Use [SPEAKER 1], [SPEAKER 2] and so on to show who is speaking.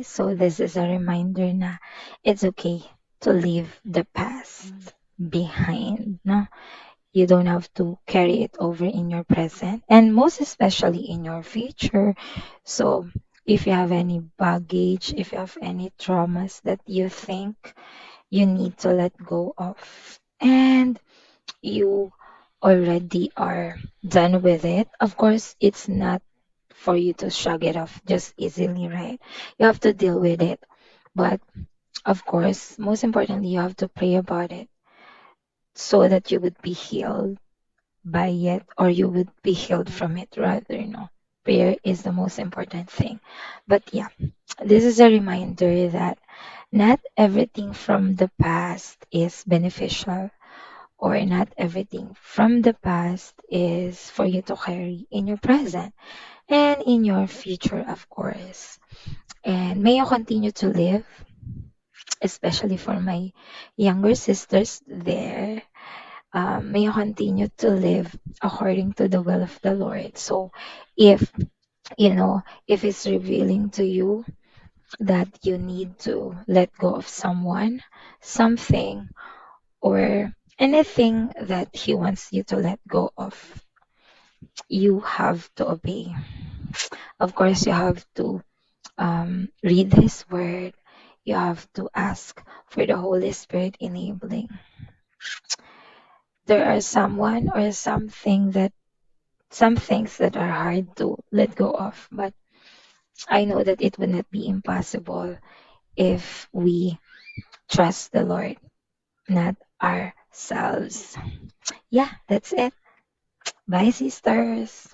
[SPEAKER 1] So this is a reminder na it's okay to leave the past behind, no? You don't have to carry it over in your present and most especially in your future. So if you have any baggage, if you have any traumas that you think you need to let go of, and you already are done with it, of course, it's not for you to shrug it off just easily, right? You have to deal with it. But of course, most importantly, you have to pray about it so that you would be healed by it or you would be healed from it rather, Prayer is the most important thing. But yeah, this is a reminder that not everything from the past is beneficial or not everything from the past is for you to carry in your present and in your future, of course. And may you continue to live, especially for my younger sisters there. May you continue to live according to the will of the Lord. So, if if it's revealing to you that you need to let go of someone, something, or anything that He wants you to let go of, you have to obey. Of course, you have to read His Word. You have to ask for the Holy Spirit enabling. There are someone or something that some things that are hard to let go of, but I know that it would not be impossible if we trust the Lord, not ourselves. Yeah, that's it. Bye, sisters.